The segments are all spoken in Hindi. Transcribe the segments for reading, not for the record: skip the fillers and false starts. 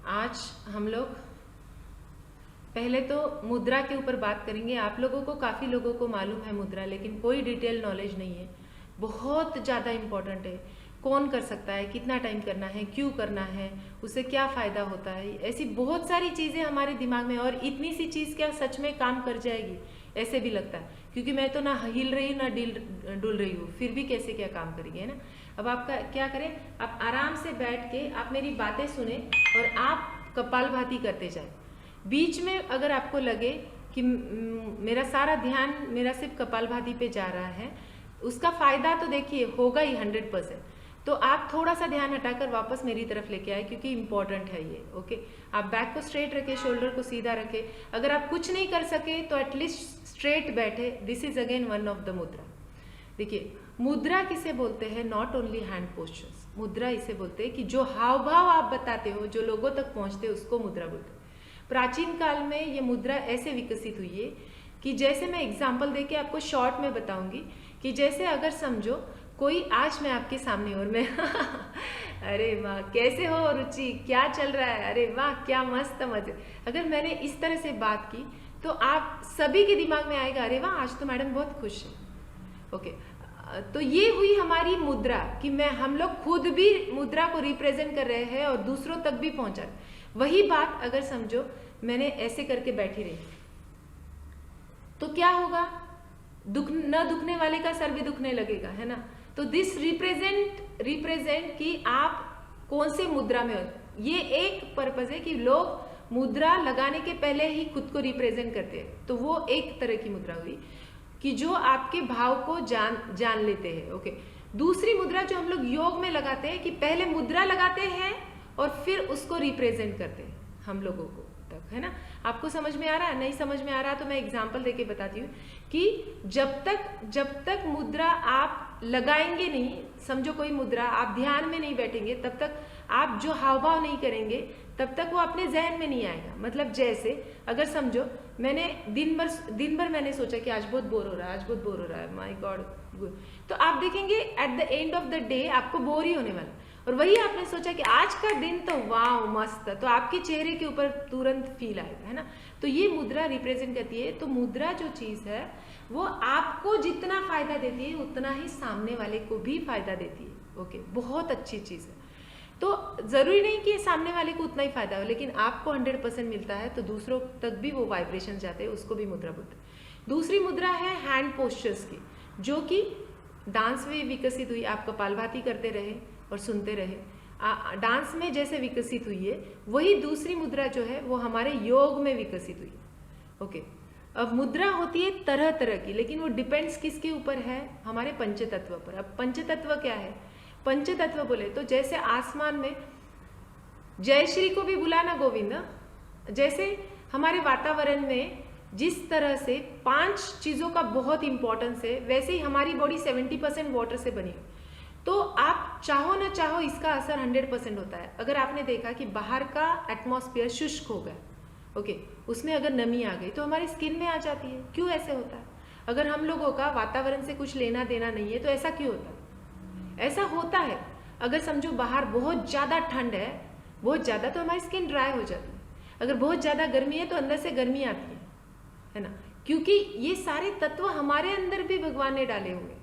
आज हम लोग पहले तो मुद्रा के ऊपर बात करेंगे। आप लोगों को, काफ़ी लोगों को मालूम है मुद्रा, लेकिन कोई डिटेल नॉलेज नहीं है। बहुत ज़्यादा इम्पोर्टेंट है। कौन कर सकता है, कितना टाइम करना है, क्यों करना है, उससे क्या फ़ायदा होता है, ऐसी बहुत सारी चीज़ें हमारे दिमाग में। और इतनी सी चीज़ क्या सच में काम कर जाएगी, ऐसे भी लगता है, क्योंकि मैं तो ना हिल रही हूँ ना डुल रही हूँ, फिर भी कैसे क्या काम करेगी, है ना। अब आपका क्या करें, आप आराम से बैठ के आप मेरी बातें सुने और आप कपालभाति करते जाए। बीच में अगर आपको लगे कि मेरा सारा ध्यान मेरा सिर्फ कपालभाति पे जा रहा है, उसका फ़ायदा तो देखिए होगा ही 100%। तो आप थोड़ा सा ध्यान हटाकर वापस मेरी तरफ लेके आए, क्योंकि इंपॉर्टेंट है ये। ओके, आप बैक को स्ट्रेट रखें, शोल्डर को सीधा रखें। अगर आप कुछ नहीं कर सके तो एटलीस्ट स्ट्रेट बैठे। This is again one of the मुद्रा। देखिए, मुद्रा किसे बोलते हैं, नॉट ओनली हैंड पोस्चर्स। मुद्रा इसे बोलते हैं कि जो हाव भाव आप बताते हो, जो लोगों तक पहुंचते हैं, उसको मुद्रा बोलते हैं। प्राचीन काल में ये मुद्रा ऐसे विकसित हुई है कि जैसे मैं एग्जाम्पल देके आपको शॉर्ट में बताऊंगी कि जैसे अगर समझो कोई आज मैं आपके सामने और मैं अरे वाह कैसे हो रुचि, क्या चल रहा है, अरे वाह क्या मस्त मजे। अगर मैंने इस तरह से बात की तो आप सभी के दिमाग में आएगा अरे वाह आज तो मैडम बहुत खुश है। ओके, तो ये हुई हमारी मुद्रा कि हम लोग खुद भी मुद्रा को रिप्रेजेंट कर रहे हैं और दूसरों तक भी पहुंचा रहे। वही बात अगर समझो मैंने ऐसे करके बैठी रही तो क्या होगा, न दुखने वाले का सर भी दुखने लगेगा, है ना। तो दिस रिप्रेजेंट कि आप कौन से मुद्रा में हो। ये एक पर्पज है कि लोग मुद्रा लगाने के पहले ही खुद को रिप्रेजेंट करते हैं, तो वो एक तरह की मुद्रा हुई कि जो आपके भाव को जान लेते हैं। ओके, दूसरी मुद्रा जो हम लोग योग में लगाते हैं कि पहले मुद्रा लगाते हैं और फिर उसको रिप्रेजेंट करते हैं हम लोगों को तक, है ना। आपको समझ में आ रहा है, नहीं समझ में आ रहा तो मैं एग्जांपल देके बताती हूँ कि जब तक मुद्रा आप लगाएंगे नहीं, समझो कोई मुद्रा आप ध्यान में नहीं बैठेंगे, तब तक आप जो हाव भाव नहीं करेंगे तब तक वो अपने जहन में नहीं आएगा। मतलब जैसे अगर समझो मैंने दिन भर मैंने सोचा कि आज बहुत बोर हो रहा है, आज बहुत बोर हो रहा है, माय गॉड, तो आप देखेंगे at the end of the day आपको बोर ही होने वाला। और वही आपने सोचा कि आज का दिन तो वाह मस्त, तो आपके चेहरे के ऊपर तुरंत फील आएगा, है ना। तो ये मुद्रा रिप्रेजेंट करती है। तो मुद्रा जो चीज़ है वो आपको जितना फायदा देती है उतना ही सामने वाले को भी फायदा देती है। ओके, बहुत अच्छी चीज़ है। तो जरूरी नहीं कि सामने वाले को उतना ही फायदा हो, लेकिन आपको 100% मिलता है तो दूसरों तक भी वो वाइब्रेशन जाते हैं, उसको भी मुद्रा बोलते हैं। दूसरी मुद्रा है हैंड पोस्चर्स की, जो कि डांस में विकसित हुई। आप कपालभाति करते रहे और सुनते रहे, डांस में जैसे विकसित हुई है वही दूसरी मुद्रा जो है वो हमारे योग में विकसित हुई। ओके, अब मुद्रा होती है तरह तरह की, लेकिन वो डिपेंड्स किसके ऊपर है, हमारे पंचतत्व पर। अब पंचतत्व क्या है, पंचतत्व बोले तो जैसे आसमान में जय श्री को भी बुलाना गोविंद, जैसे हमारे वातावरण में जिस तरह से 5 चीज़ों का बहुत इंपॉर्टेंस है, वैसे ही हमारी बॉडी 70% वाटर से बनी है। तो आप चाहो ना चाहो इसका असर 100% होता है। अगर आपने देखा कि बाहर का एटमॉस्फेयर शुष्क हो गया, ओके, उसमें अगर नमी आ गई तो हमारी स्किन में आ जाती है। क्यों ऐसे होता है? अगर हम लोगों का वातावरण से कुछ लेना देना नहीं है तो ऐसा क्यों होता है? ऐसा होता है अगर समझो बाहर बहुत ज़्यादा ठंड है, बहुत ज़्यादा, तो हमारी स्किन ड्राई हो जाती है। अगर बहुत ज़्यादा गर्मी है तो अंदर से गर्मी आती है ना, क्योंकि ये सारे तत्व हमारे अंदर भी भगवान ने डाले हुए,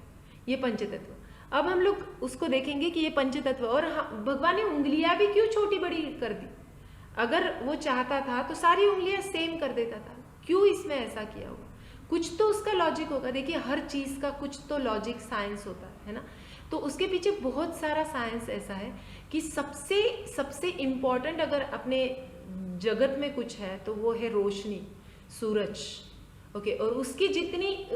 ये पंचतत्व। अब हम लोग उसको देखेंगे कि ये पंचतत्व, और भगवान ने उंगलियां भी क्यों छोटी बड़ी कर दी। अगर वो चाहता था तो सारी उंगलियां सेम कर देता था, क्यों इसमें ऐसा किया होगा? कुछ तो उसका लॉजिक होगा। देखिए, हर चीज़ का कुछ तो लॉजिक, साइंस होता है ना। तो उसके पीछे बहुत सारा साइंस ऐसा है कि सबसे इम्पॉर्टेंट अगर अपने जगत में कुछ है तो वो है रोशनी, सूरज। ओके, और उसकी जितनी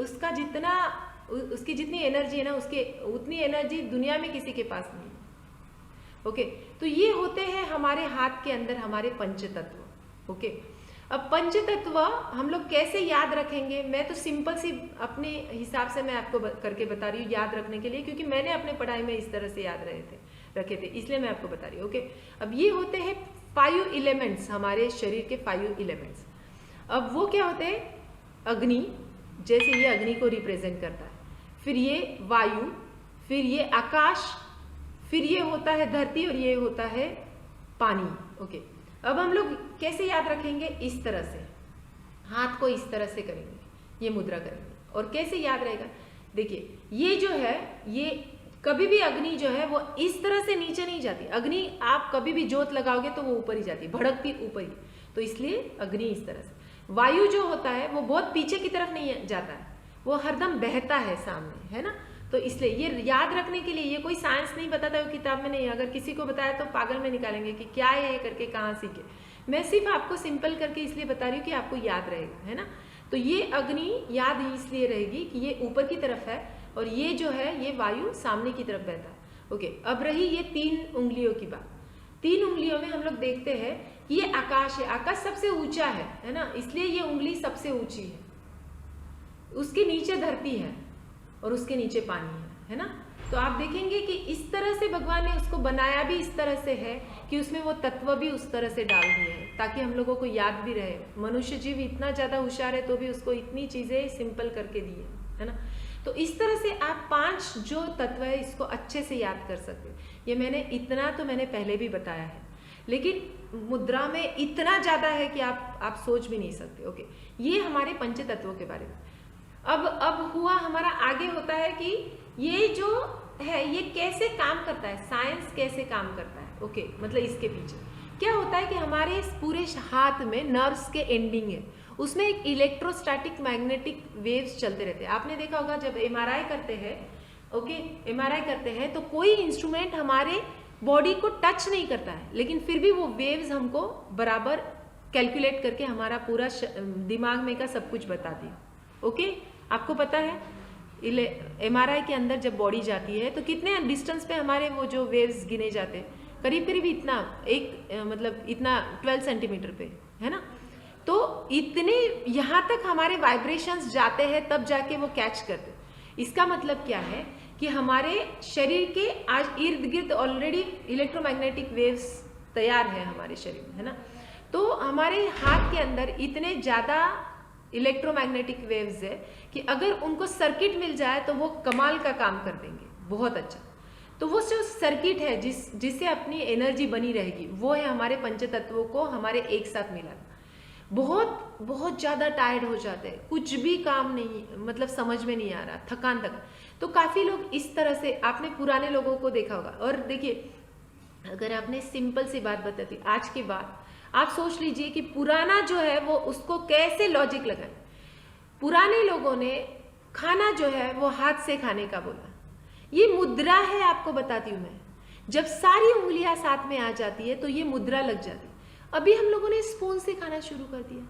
एनर्जी है ना, उसके उतनी एनर्जी दुनिया में किसी के पास नहीं है। ओके, तो ये होते हैं हमारे हाथ के अंदर हमारे पंचतत्व। ओके, अब पंचतत्व हम लोग कैसे याद रखेंगे, मैं तो सिंपल सी अपने हिसाब से मैं आपको करके बता रही हूँ याद रखने के लिए, क्योंकि मैंने अपने पढ़ाई में इस तरह से याद रखे थे, इसलिए मैं आपको बता रही हूँ। ओके, अब ये होते हैं 5 एलिमेंट्स, हमारे शरीर के 5 एलिमेंट्स। अब वो क्या होते हैं, अग्नि, जैसे ये अग्नि को रिप्रेजेंट करता है, फिर ये वायु, फिर ये आकाश, फिर ये होता है धरती, और ये होता है पानी। ओके, अब हम लोग कैसे याद रखेंगे? इस तरह से, हाथ को इस तरह से करेंगे, ये मुद्रा करेंगे। और कैसे याद रहेगा? देखिए ये जो है, ये कभी भी अग्नि जो है वो इस तरह से नीचे नहीं जाती। अग्नि आप कभी भी जोत लगाओगे तो वो ऊपर ही जाती है, भड़कती ऊपर ही। तो इसलिए अग्नि इस तरह से। वायु जो होता है वो बहुत पीछे की तरफ नहीं जाता है, वो हरदम बहता है सामने, है ना। तो इसलिए ये याद रखने के लिए, ये कोई साइंस नहीं बताता है, किताब में नहीं। अगर किसी को बताया तो पागल में निकालेंगे कि क्या है ये करके, कहाँ सीखे। मैं सिर्फ आपको सिंपल करके इसलिए बता रही हूँ कि आपको याद रहेगा, है ना। तो ये अग्नि याद इसलिए रहेगी कि ये ऊपर की तरफ है और ये जो है ये वायु सामने की तरफ बहता है। ओके, अब रही ये 3 उंगलियों की बात। 3 उंगलियों में हम लोग देखते हैं कि ये आकाश है, आकाश सबसे ऊंचा है ना, इसलिए ये उंगली सबसे ऊंची है। उसके नीचे धरती है और उसके नीचे पानी है ना। तो आप देखेंगे कि इस तरह से भगवान ने उसको बनाया भी इस तरह से है कि उसमें वो तत्व भी उस तरह से डाल दिए हैं ताकि हम लोगों को याद भी रहे। मनुष्य जीव इतना ज़्यादा होशियार है तो भी उसको इतनी चीज़ें सिंपल करके दी है ना। तो इस तरह से आप 5 जो तत्व है इसको अच्छे से याद कर सकते हैं। ये मैंने पहले भी बताया है, लेकिन मुद्रा में इतना ज़्यादा है कि आप सोच भी नहीं सकते। ओके, ये हमारे पंच तत्वों के बारे में। अब हुआ हमारा, आगे होता है कि ये जो है ये कैसे काम करता है, साइंस कैसे काम करता है। ओके, मतलब इसके पीछे क्या होता है कि हमारे इस पूरे हाथ में नर्व्स के एंडिंग है, उसमें एक इलेक्ट्रोस्टैटिक मैग्नेटिक वेव्स चलते रहते हैं। आपने देखा होगा जब एमआरआई करते हैं, ओके, एमआरआई करते हैं तो कोई इंस्ट्रूमेंट हमारे बॉडी को टच नहीं करता है, लेकिन फिर भी वो वेव्स हमको बराबर कैलकुलेट करके हमारा पूरा दिमाग में का सब कुछ बताती है। ओके, आपको पता है एमआरआई के अंदर जब बॉडी जाती है तो कितने डिस्टेंस पे हमारे वो जो वेव्स गिने जाते हैं, करीब करीब इतना मतलब इतना 12 सेंटीमीटर पे, है ना। तो इतने यहाँ तक हमारे वाइब्रेशंस जाते हैं तब जाके वो कैच करते। इसका मतलब क्या है कि हमारे शरीर के आज इर्द गिर्द ऑलरेडी इलेक्ट्रोमैग्नेटिक वेव्स तैयार है हमारे शरीर में, है ना। तो हमारे हाथ के अंदर इतने ज़्यादा इलेक्ट्रोमैग्नेटिक वेव्स है कि अगर उनको सर्किट मिल जाए तो वो कमाल का काम कर देंगे, बहुत अच्छा। तो वो जो सर्किट है जिससे अपनी एनर्जी बनी रहेगी, वो है हमारे पंच तत्वों को हमारे एक साथ मिलाना। बहुत ज़्यादा टायर्ड हो जाते हैं, कुछ भी काम नहीं, मतलब समझ में नहीं आ रहा, थकान। तो काफ़ी लोग इस तरह से, आपने पुराने लोगों को देखा होगा। और देखिए, अगर आपने सिंपल सी बात बताती आज के बाद, आप सोच लीजिए कि पुराना जो है वो उसको कैसे लॉजिक लगाए। पुराने लोगों ने खाना जो है वो हाथ से खाने का बोला। ये मुद्रा है, आपको बताती हूँ मैं। जब सारी उंगलियां साथ में आ जाती है तो ये मुद्रा लग जाती है। अभी हम लोगों ने स्पून से खाना शुरू कर दिया,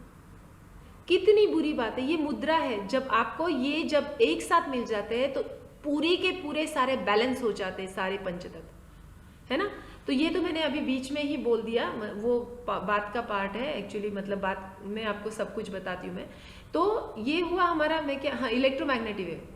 कितनी बुरी बात है। ये मुद्रा है, जब आपको ये जब एक साथ मिल जाते हैं तो पूरे के पूरे सारे बैलेंस हो जाते हैं, सारे पंचतत्व, है ना। तो ये तो मैंने अभी बीच में ही बोल दिया, वो बात का पार्ट है एक्चुअली, मतलब बात में आपको सब कुछ बताती हूँ मैं। तो ये हुआ हमारा, मैं क्या, हाँ, इलेक्ट्रोमैग्नेटिक वेव।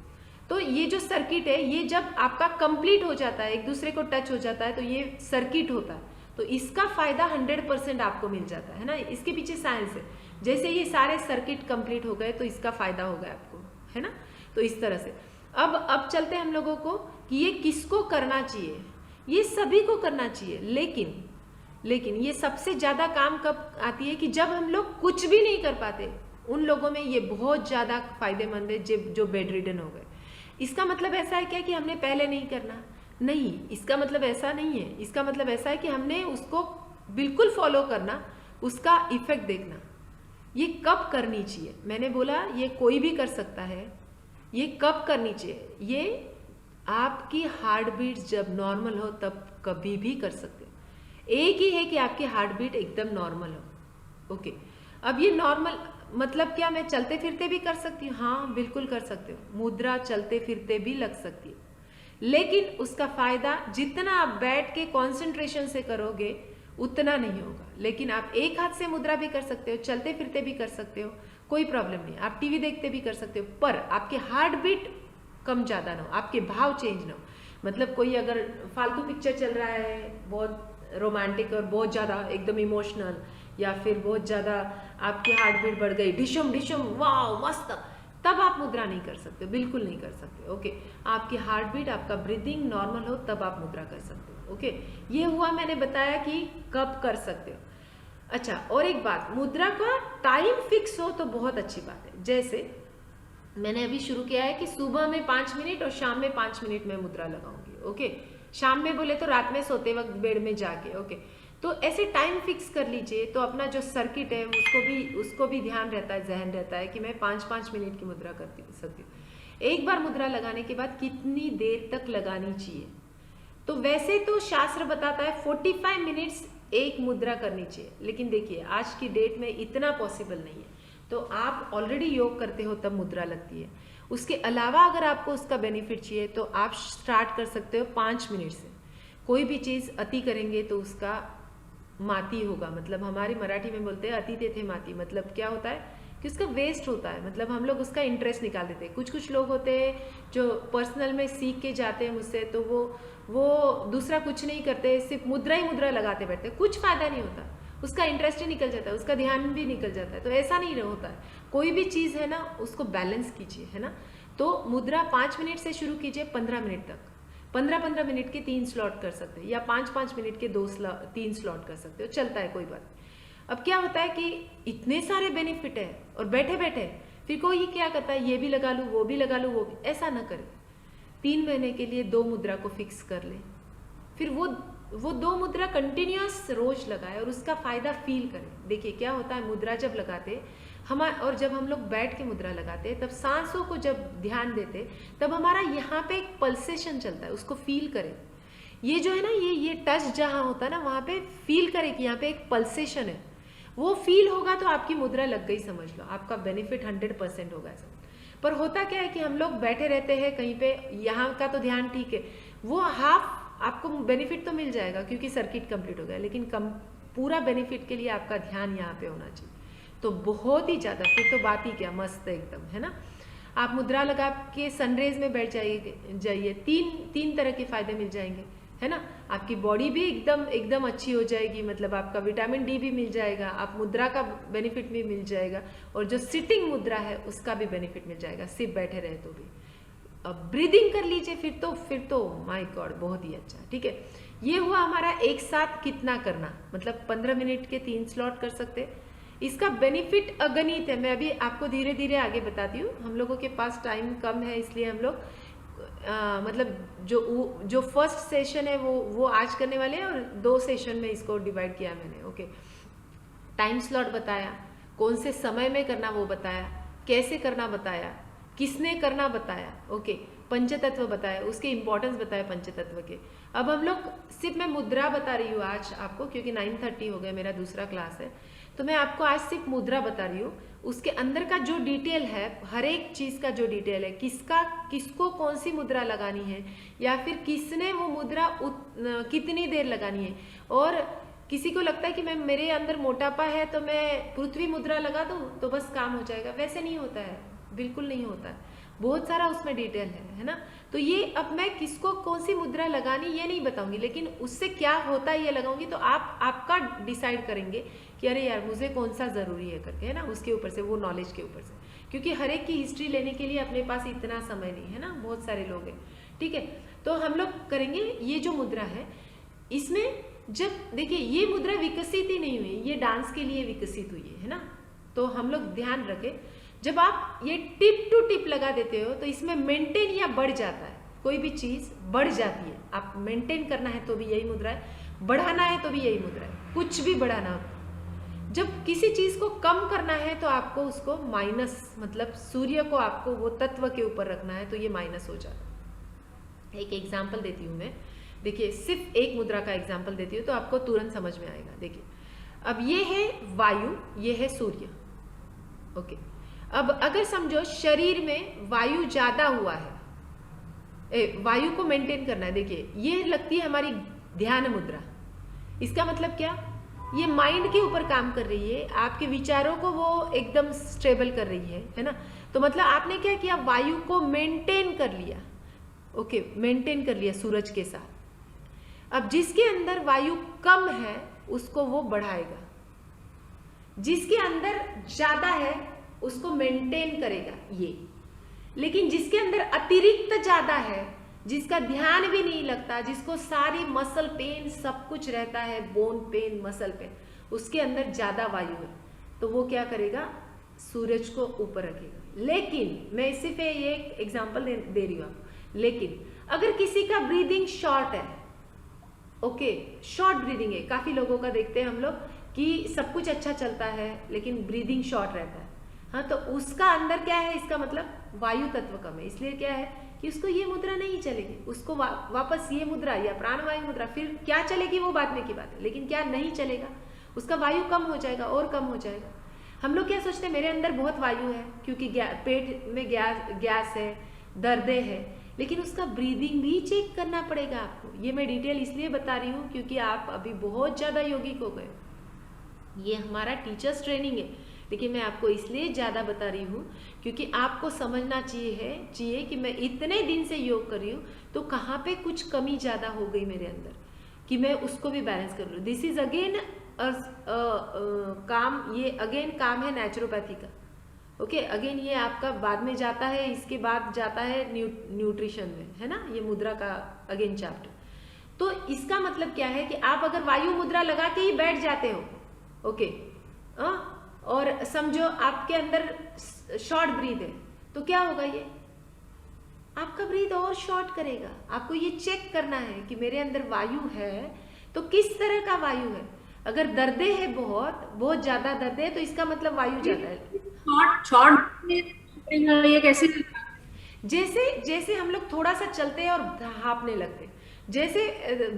तो ये जो सर्किट है, ये जब आपका कंप्लीट हो जाता है, एक दूसरे को टच हो जाता है, तो ये सर्किट होता है। तो इसका फायदा 100% आपको मिल जाता है ना। इसके पीछे साइंस है। जैसे ये सारे सर्किट कंप्लीट हो गए तो इसका फायदा हो गया आपको, है ना। तो इस तरह से अब चलते हैं हम लोगों को कि ये किसको करना चाहिए। ये सभी को करना चाहिए, लेकिन ये सबसे ज्यादा काम कब आती है कि जब हम लोग कुछ भी नहीं कर पाते। उन लोगों में ये बहुत ज्यादा फायदेमंद है जो बेड रिडन हो गए। इसका मतलब ऐसा है क्या कि हमने पहले नहीं करना? नहीं, इसका मतलब ऐसा नहीं है। इसका मतलब ऐसा है कि हमने उसको बिल्कुल फॉलो करना, उसका इफेक्ट देखना। ये कब करनी चाहिए? मैंने बोला ये कोई भी कर सकता है। ये कब करनी चाहिए? ये आपकी हार्ट बीट जब नॉर्मल हो तब कभी भी कर सकते हो। एक ही है कि आपकी हार्ट बीट एकदम नॉर्मल हो। ओके, अब ये नॉर्मल मतलब क्या? मैं चलते फिरते भी कर सकती हूँ? हाँ, बिल्कुल कर सकते हो। मुद्रा चलते फिरते भी लग सकती है, लेकिन उसका फायदा जितना आप बैठ के कंसंट्रेशन से करोगे उतना नहीं होगा। लेकिन आप एक हाथ से मुद्रा भी कर सकते हो, चलते फिरते भी कर सकते हो, कोई प्रॉब्लम नहीं। आप टीवी देखते भी कर सकते हो, पर आपके हार्ट बीट कम ज़्यादा ना हो, आपके भाव चेंज ना हो। मतलब कोई अगर फालतू पिक्चर चल रहा है, बहुत रोमांटिक और बहुत ज़्यादा एकदम इमोशनल, या फिर बहुत ज़्यादा आपकी हार्ट बीट बढ़ गई, डिशम डिशम, वाह मस्त, तब आप मुद्रा नहीं कर सकते, बिल्कुल नहीं कर सकते। ओके, आपकी हार्ट बीट, आपका ब्रीदिंग नॉर्मल हो तब आप मुद्रा कर सकते हो। ओके, ये हुआ, मैंने बताया कि कब कर सकते हो। अच्छा, और एक बात, मुद्रा का टाइम फिक्स हो तो बहुत अच्छी बात है। जैसे मैंने अभी शुरू किया है कि सुबह में 5 मिनट और शाम में 5 मिनट में मुद्रा लगाऊंगी। ओके, शाम में बोले तो रात में सोते वक्त बेड में जाके। ओके, तो ऐसे टाइम फिक्स कर लीजिए, तो अपना जो सर्किट है उसको भी ध्यान रहता है, जहन रहता है कि मैं 5-5 मिनट की मुद्रा करती सकती हूँ। एक बार मुद्रा लगाने के बाद कितनी देर तक लगानी चाहिए, तो वैसे तो शास्त्र बताता है 45 मिनट्स एक मुद्रा करनी चाहिए, लेकिन देखिए आज की डेट में इतना पॉसिबल नहीं है। तो आप ऑलरेडी योग करते हो तब मुद्रा लगती है। उसके अलावा अगर आपको उसका बेनिफिट चाहिए तो आप स्टार्ट कर सकते हो 5 मिनट से। कोई भी चीज़ अति करेंगे तो उसका माती होगा, मतलब हमारी मराठी में बोलते हैं अति तेथे माती। मतलब क्या होता है कि उसका वेस्ट होता है, मतलब हम लोग उसका इंटरेस्ट निकाल देते हैं। कुछ लोग होते हैं जो पर्सनल में सीख के जाते हैं मुझसे, तो वो दूसरा कुछ नहीं करते, सिर्फ मुद्रा ही मुद्रा लगाते बैठते, कुछ फायदा नहीं होता, उसका इंटरेस्ट ही निकल जाता है, उसका ध्यान भी निकल जाता है। तो ऐसा नहीं होता है, कोई भी चीज़ है ना उसको बैलेंस कीजिए, है ना। तो मुद्रा 5 मिनट से शुरू कीजिए 15 मिनट तक। 15-15 मिनट के 3 स्लॉट कर सकते हैं, या 5-5 मिनट के 3 स्लॉट कर सकते हो, चलता है, कोई बात नहीं। अब क्या होता है कि इतने सारे बेनिफिट है और बैठे बैठे फिर कोई क्या करता है, ये भी लगा लूँ, वो भी लगा लूँ, वो भी, ऐसा ना करें। 3 महीने के लिए 2 मुद्रा को फिक्स कर ले, फिर वो 2 मुद्रा कंटिन्यूअस रोज लगाए और उसका फायदा फील करें। देखिए क्या होता है, मुद्रा जब लगाते और जब हम लोग बैठ के मुद्रा लगाते तब सांसों को जब ध्यान देते तब हमारा यहाँ पे एक पल्सेशन चलता है, उसको फील करें। ये जो है ना, ये टच जहाँ होता है ना, वहाँ पे फील करें कि यहाँ पे एक पल्सेशन है। वो फील होगा तो आपकी मुद्रा लग गई, समझ लो, आपका बेनिफिट 100% होगा। पर होता क्या है कि हम लोग बैठे रहते हैं कहीं पे, यहाँ का तो ध्यान ठीक है, वो हाफ आपको बेनिफिट तो मिल जाएगा क्योंकि सर्किट कंप्लीट हो गया, लेकिन पूरा बेनिफिट के लिए आपका ध्यान यहाँ पे होना चाहिए। तो बहुत ही ज़्यादा, फिर तो बात ही क्या, मस्त है एकदम, है ना। आप मुद्रा लगा के सनरेज में बैठ जाइए, तीन तरह के फायदे मिल जाएंगे, है ना। आपकी बॉडी भी एकदम अच्छी हो जाएगी, मतलब आपका विटामिन डी भी मिल जाएगा, आप मुद्रा का बेनिफिट भी मिल जाएगा, और जो सिटिंग मुद्रा है उसका भी बेनिफिट मिल जाएगा, सिर्फ बैठे रहे तो भी। अब ब्रीदिंग कर लीजिए, फिर तो माय गॉड बहुत ही अच्छा, ठीक है। ये हुआ हमारा एक साथ कितना करना, मतलब 15 मिनट के 3 स्लॉट कर सकते। इसका बेनिफिट अगणित है, मैं अभी आपको धीरे धीरे आगे बताती हूँ। हम लोगों के पास टाइम कम है, इसलिए हम लोग मतलब जो फर्स्ट सेशन है वो आज करने वाले हैं, और 2 सेशन में इसको डिवाइड किया मैंने। ओके, टाइम स्लॉट बताया, कौन से समय में करना वो बताया, कैसे करना बताया, किसने करना बताया, ओके, पंचतत्व बताया, उसके इंपॉर्टेंस बताया पंचतत्व के। अब हम लोग सिर्फ मैं मुद्रा बता रही हूँ आज आपको, क्योंकि 9:30 हो गया, मेरा दूसरा क्लास है, तो मैं आपको आज सिर्फ मुद्रा बता रही हूँ। उसके अंदर का जो डिटेल है, हर एक चीज़ का जो डिटेल है, किसको कौन सी मुद्रा लगानी है, या फिर किसने वो मुद्रा कितनी देर लगानी है। और किसी को लगता है कि मेरे अंदर मोटापा है तो मैं पृथ्वी मुद्रा लगा दूँ तो बस काम हो जाएगा, वैसे नहीं होता है, बिल्कुल नहीं होता है, बहुत सारा उसमें डिटेल है ना। तो ये अब मैं किसको कौन सी मुद्रा लगानी ये नहीं बताऊंगी, लेकिन उससे क्या होता है ये लगाऊंगी, तो आपका डिसाइड करेंगे कि अरे यार मुझे कौन सा ज़रूरी है करके, है ना, उसके ऊपर से, वो नॉलेज के ऊपर से, क्योंकि हर एक की हिस्ट्री लेने के लिए अपने पास इतना समय नहीं है ना, बहुत सारे लोग हैं, ठीक है। तो हम लोग करेंगे ये जो मुद्रा है, इसमें जब देखिए ये मुद्रा विकसित ही नहीं हुई, ये डांस के लिए विकसित हुई है ना। तो हम लोग ध्यान रखें, जब आप ये टिप टू टिप लगा देते हो तो इसमें मेंटेन या बढ़ जाता है, कोई भी चीज़ बढ़ जाती है। आप मेंटेन करना है तो भी यही मुद्रा है, बढ़ाना है तो भी यही मुद्रा है, कुछ भी बढ़ाना हो। जब किसी चीज़ को कम करना है तो आपको उसको माइनस, मतलब सूर्य को आपको वो तत्व के ऊपर रखना है तो ये माइनस हो जाता है। एक एग्जाम्पल देती हूँ मैं, देखिए सिर्फ एक मुद्रा का एग्जाम्पल देती हूँ तो आपको तुरंत समझ में आएगा। देखिए अब ये है वायु, ये है सूर्य, ओके। अब अगर समझो शरीर में वायु ज्यादा हुआ है, वायु को मेंटेन करना है, देखिए ये लगती है हमारी ध्यान मुद्रा। इसका मतलब क्या, ये माइंड के ऊपर काम कर रही है, आपके विचारों को वो एकदम स्टेबल कर रही है ना। तो मतलब आपने क्या किया, वायु को मेंटेन कर लिया, ओके, मेंटेन कर लिया सूरज के साथ। अब जिसके अंदर वायु कम है उसको वो बढ़ाएगा, जिसके अंदर ज्यादा है उसको मेंटेन करेगा ये। लेकिन जिसके अंदर अतिरिक्त ज्यादा है, जिसका ध्यान भी नहीं लगता, जिसको सारी मसल पेन सब कुछ रहता है, बोन पेन, मसल पेन, उसके अंदर ज़्यादा वायु है, तो वो क्या करेगा, सूरज को ऊपर रखेगा। लेकिन मैं सिर्फ ये एग्जांपल दे रही हूँ आपको। लेकिन अगर किसी का ब्रीदिंग शॉर्ट है, ओके, शॉर्ट ब्रीदिंग है, काफ़ी लोगों का देखते हैं हम लोग कि सब कुछ अच्छा चलता है लेकिन ब्रीदिंग शॉर्ट रहता है, हाँ, तो उसका अंदर क्या है, इसका मतलब वायु तत्व कम है, इसलिए क्या है कि उसको ये मुद्रा नहीं चलेगी, उसको वापस ये मुद्रा या प्राणवायु मुद्रा, फिर क्या चलेगी वो बाद में की बात है, लेकिन क्या नहीं चलेगा, उसका वायु कम हो जाएगा और कम हो जाएगा। हम लोग क्या सोचते हैं, मेरे अंदर बहुत वायु है क्योंकि पेट में गैस है, दर्दे है, लेकिन उसका ब्रीदिंग भी चेक करना पड़ेगा आपको। ये मैं डिटेल इसलिए बता रही हूँ क्योंकि आप अभी बहुत ज़्यादा यौगिक हो गए, ये हमारा टीचर्स ट्रेनिंग है, लेकिन मैं आपको इसलिए ज़्यादा बता रही हूँ क्योंकि आपको समझना चाहिए कि मैं इतने दिन से योग कर रही हूँ तो कहाँ पे कुछ कमी ज़्यादा हो गई मेरे अंदर कि मैं उसको भी बैलेंस कर लूँ। दिस इज अगेन काम, ये अगेन काम है नेचुरोपैथी का, ओके, अगेन ये आपका बाद में जाता है, इसके बाद जाता है न्यूट्रिशन में, है ना, ये मुद्रा का अगेन चैप्टर। तो इसका मतलब क्या है कि आप अगर वायु मुद्रा लगा के ही बैठ जाते हो, ओके, और समझो आपके अंदर शॉर्ट ब्रीथ है, तो क्या होगा, ये आपका ब्रीथ और शॉर्ट करेगा। आपको ये चेक करना है कि मेरे अंदर वायु है तो किस तरह का वायु है। अगर दर्दे है, बहुत ज्यादा दर्दे है, तो इसका मतलब वायु ज्यादा है। शॉर्ट ये कैसे, जैसे हम लोग थोड़ा सा चलते हैं और हाँफने लगते, जैसे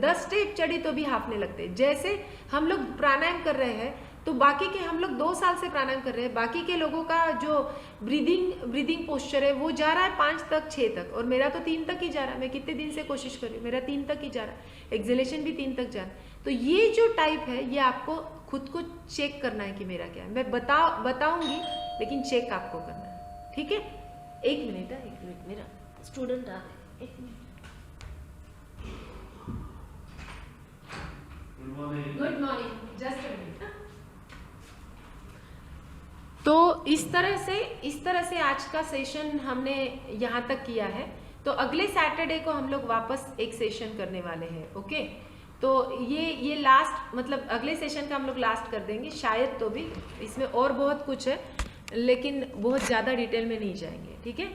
10 स्टेप चढ़ी तो भी हाँफने लगते, जैसे हम लोग प्राणायाम कर रहे हैं तो बाकी के, हम लोग 2 साल से प्राणायाम कर रहे हैं, बाकी के लोगों का जो ब्रीदिंग पोस्चर है वो जा रहा है 5 तक 6 तक, और मेरा तो 3 तक ही जा रहा है। मैं कितने दिन से कोशिश कर रही हूँ, मेरा 3 तक ही जा रहा है, एक्सेलेशन भी 3 तक जा रहा है। तो ये जो टाइप है, ये आपको खुद को चेक करना है कि मेरा क्या है। मैं बताऊंगी लेकिन चेक आपको करना है, ठीक है। एक मिनट मेरा स्टूडेंट आ रहा है, 1 minute. Good morning, just a minute. तो इस तरह से आज का सेशन हमने यहाँ तक किया है। तो अगले सैटरडे को हम लोग वापस एक सेशन करने वाले हैं, ओके। तो ये लास्ट, मतलब अगले सेशन का हम लोग लास्ट कर देंगे शायद, तो भी इसमें और बहुत कुछ है लेकिन बहुत ज़्यादा डिटेल में नहीं जाएंगे, ठीक है।